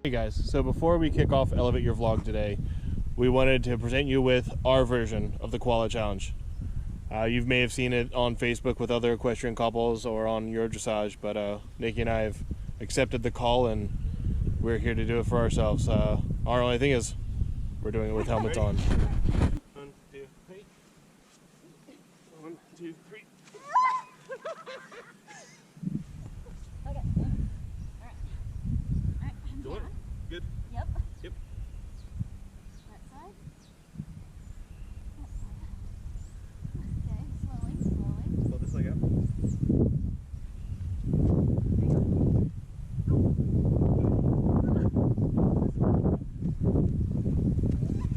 Hey guys, so before we kick off Elevate Your Vlog today, we wanted to present you with our version of the Koala Challenge. You may have seen it on Facebook with other equestrian couples or on your dressage, but Nikki and I have accepted the call and we're here to do it for ourselves. Our only thing is we're doing it with helmets on. 1, 2, 3. 1, 2, 3. Okay. Alright, I'm Doing it? down. Good? Yep. Yep. That side. That side. Okay, slowly. Slow this leg out.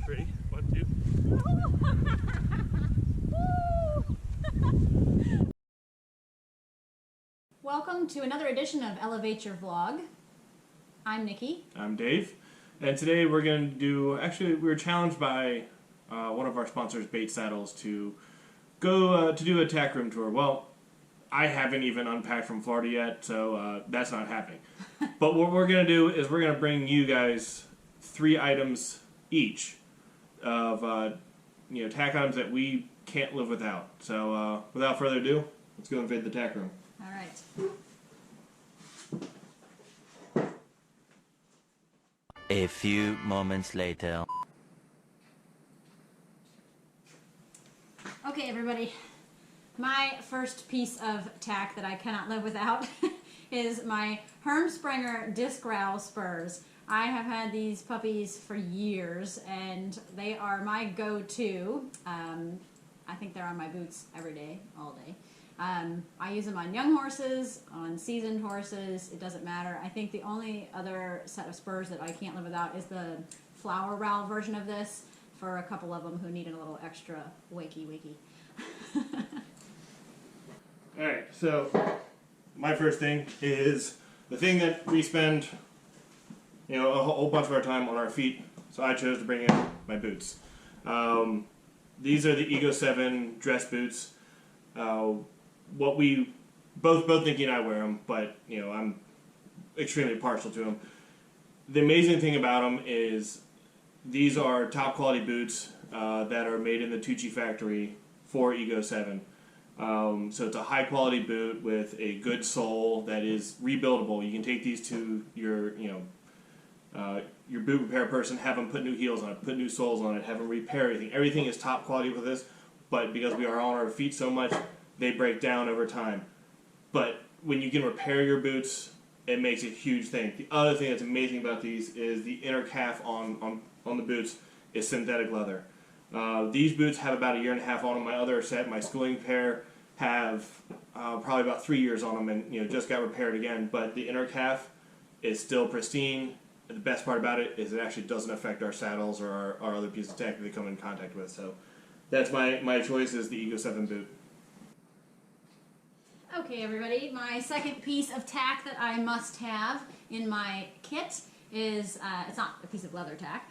Ready? 1, 2. Welcome to another edition of Elevate Your Vlog. I'm Nikki. I'm Dave, and today we're going to do, actually we were challenged by one of our sponsors, Bait Saddles, to go to do a tack room tour. Well, I haven't even unpacked from Florida yet, so that's not happening. But what we're going to do is we're going to bring you guys 3 items each of tack items that we can't live without. So without further ado, let's go invade the tack room. All right. A few moments later. Okay, everybody. My first piece of tack that I cannot live without is my Hermsprenger disc rowel spurs. I have had these puppies for years, and they are my go-to. I think they're on my boots every day, all day. I use them on young horses, on seasoned horses, it doesn't matter. I think the only other set of spurs that I can't live without is the flower rowel version of this for a couple of them who need a little extra wakey. Alright, so my first thing is the thing that we spend a whole bunch of our time on our feet, so I chose to bring in my boots. These are the Ego 7 dress boots. What we both Nikki and I wear them, but I'm extremely partial to them. The amazing thing about them is these are top quality boots that are made in the Tucci factory for Ego 7. So it's a high quality boot with a good sole that is rebuildable. You can take these to your boot repair person, have them put new heels on it, put new soles on it, have them repair everything. Everything is top quality with this, but because we are on our feet so much, they break down over time. But when you can repair your boots, it makes a huge thing. The other thing that's amazing about these is the inner calf on the boots is synthetic leather. These boots have about 1.5 years on them. My other set, my schooling pair, have probably about 3 years on them, and just got repaired again. But the inner calf is still pristine. The best part about it is it actually doesn't affect our saddles or our other pieces of tack that they come in contact with. So that's my choice, is the Ego 7 boot. Okay, everybody, my second piece of tack that I must have in my kit is, it's not a piece of leather tack,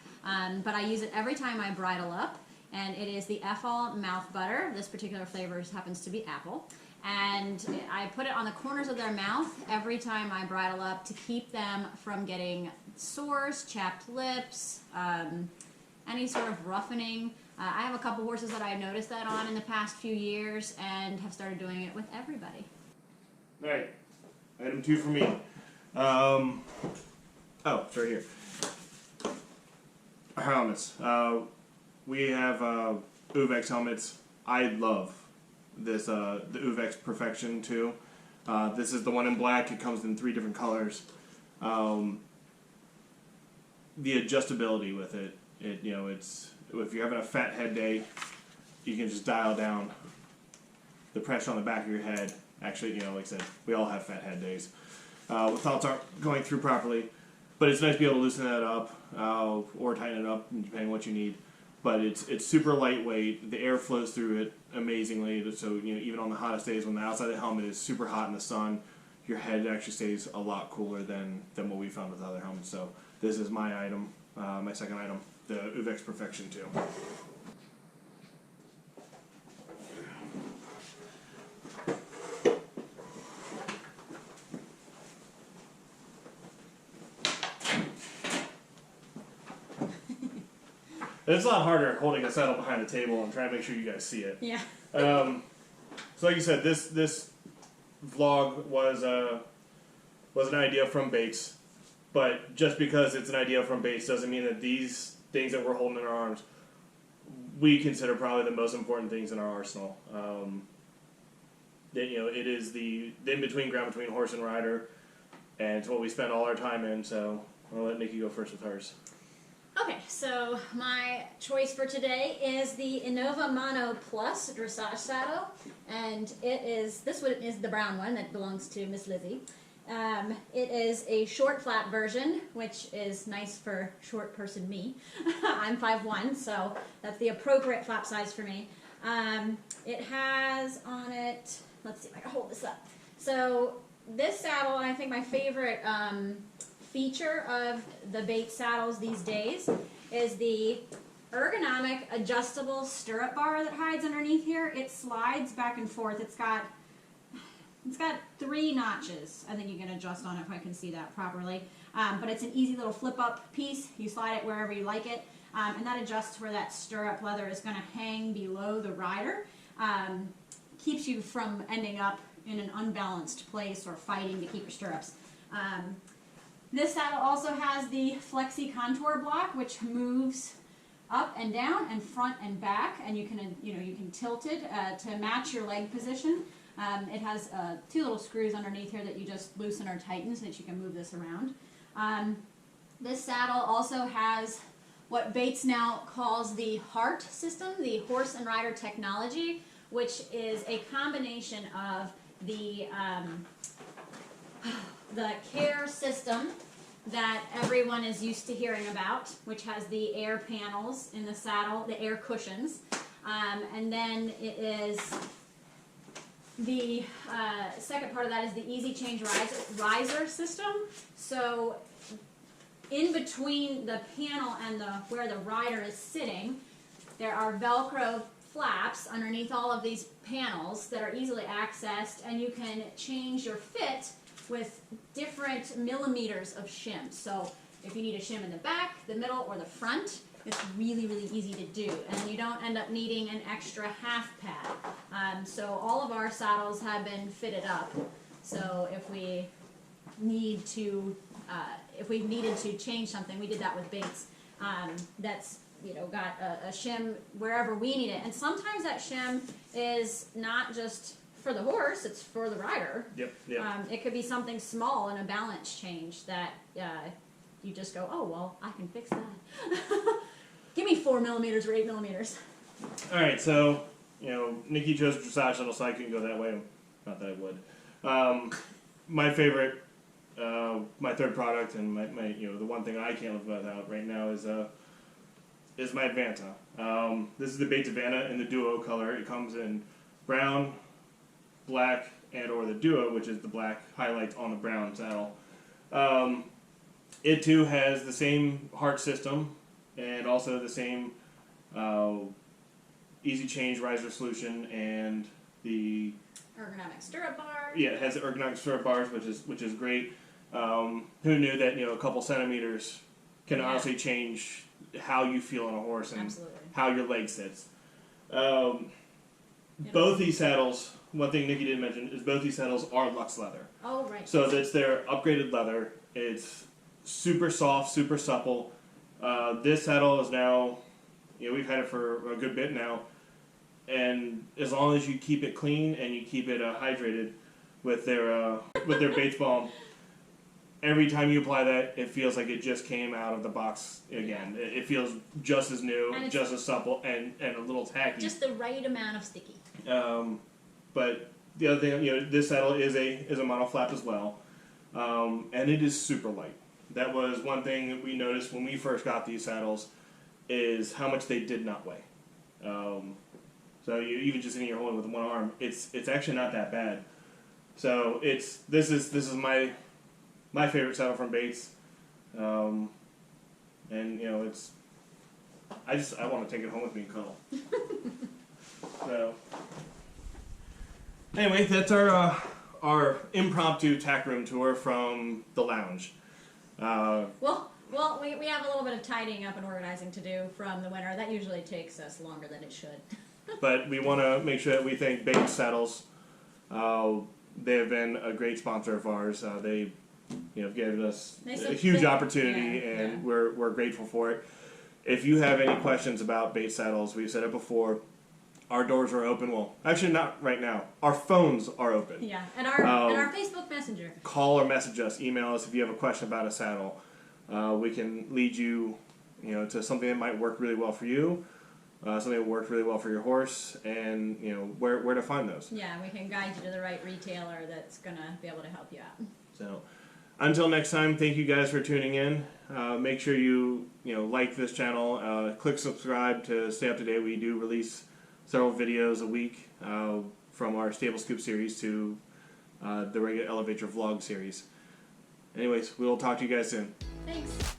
but I use it every time I bridle up, and it is the Ethol mouth butter. This particular flavor happens to be apple, and I put it on the corners of their mouth every time I bridle up to keep them from getting sores, chapped lips, any sort of roughening. I have a couple horses that I've noticed that on in the past few years and have started doing it with everybody. Alright, item 2 for me. Oh, it's right here. Our helmets. We have UVEX helmets. I love this, the UVEX Perfection 2. This is the one in black. It comes in 3 different colors. The adjustability with it, it's, if you're having a fat head day, you can just dial down the pressure on the back of your head. Actually, like I said, we all have fat head days. When thoughts aren't going through properly. But it's nice to be able to loosen that up or tighten it up, depending on what you need. But it's super lightweight. The air flows through it amazingly. So even on the hottest days, when the outside of the helmet is super hot in the sun, your head actually stays a lot cooler than what we found with other helmets. So this is my item, my second item, the UVEX Perfection 2. It's a lot harder holding a saddle behind the table and trying to make sure you guys see it. Yeah. So like you said, this vlog was an idea from Bates, but just because it's an idea from Bates doesn't mean that these things that we're holding in our arms we consider probably the most important things in our arsenal. It is the in-between ground between horse and rider, and it's what we spend all our time in, so I'll let Nikki go first with hers. Okay, so my choice for today is the Innova Mono Plus Dressage Saddle, and this one is the brown one that belongs to Miss Lizzie. It is a short flat version, which is nice for short person me. I'm 5'1", so that's the appropriate flap size for me. It has on it, let's see if I can hold this up. So this saddle, I think my favorite feature of the Bates saddles these days is the ergonomic adjustable stirrup bar that hides underneath here. It slides back and forth. It's got 3 notches. I think you can adjust on it if I can see that properly. But it's an easy little flip-up piece. You slide it wherever you like it. And that adjusts where that stirrup leather is going to hang below the rider. Keeps you from ending up in an unbalanced place or fighting to keep your stirrups. This saddle also has the Flexi Contour block, which moves up and down and front and back, and you can tilt it to match your leg position. It has 2 little screws underneath here that you just loosen or tighten so that you can move this around. This saddle also has what Bates now calls the HART system, the Horse and Rider Technology, which is a combination of the care system that everyone is used to hearing about, which has the air panels in the saddle, the air cushions, and then it is the second part of that is the easy change riser system. So in between the panel and where the rider is sitting, there are Velcro flaps underneath all of these panels that are easily accessed, and you can change your fit with different millimeters of shim. So if you need a shim in the back, the middle, or the front, it's really, really easy to do, and you don't end up needing an extra half pad. So all of our saddles have been fitted up. So if we needed to change something, we did that with Bates. That's got a shim wherever we need it, and sometimes that shim is not just for the horse; it's for the rider. Yep. It could be something small in a balance change that you just go, oh well, I can fix that. Give me 4 millimeters or 8 millimeters. All right, so Nikki chose dressage saddle, so I couldn't go that way. Not that I would. My favorite, my third product, and my the one thing I can't live without right now is my Advanta. This is the Bates Advanta in the Duo color. It comes in brown, black, and/or the Duo, which is the black highlights on the brown saddle. It too has the same HART system and also the same easy change riser solution and the ergonomic stirrup bar. Yeah, it has the ergonomic stirrup bars, which is great. Who knew that a couple centimeters can honestly change how you feel on a horse and Absolutely. how your leg sits. Both these saddles, one thing Nikki didn't mention, is both these saddles are Luxe leather. Oh, right. So that's their upgraded leather. It's super soft, super supple. This saddle is now, we've had it for a good bit now, and as long as you keep it clean and you keep it hydrated with their Bates balm, every time you apply that, it feels like it just came out of the box again. It feels just as new, just as supple, and a little tacky. Just the right amount of sticky. But the other thing, this saddle is a mono flap as well, and it is super light. That was one thing that we noticed when we first got these saddles, is how much they did not weigh. So you even just sitting here holding with one arm, it's actually not that bad. So this is my favorite saddle from Bates, and I want to take it home with me and cuddle. So anyway, that's our impromptu tack room tour from the lounge. Well, Well, we have a little bit of tidying up and organizing to do from the winter. That usually takes us longer than it should. But we want to make sure that we thank Bates Saddles. They have been a great sponsor of ours. They, have given us a huge opportunity, and we're grateful for it. If you have any questions about Bates Saddles, we've said it before. Our doors are open. Well, actually, not right now. Our phones are open. Yeah, and our Facebook Messenger. Call or message us. Email us if you have a question about a saddle. We can lead you, to something that might work really well for you. Something that worked really well for your horse, and where to find those. Yeah, we can guide you to the right retailer that's gonna be able to help you out. So, until next time, thank you guys for tuning in. Make sure you like this channel. Click subscribe to stay up to date. We do release several videos a week from our Stable Scoop series to the regular Elevate Your Vlog series. Anyways, we'll talk to you guys soon. Thanks.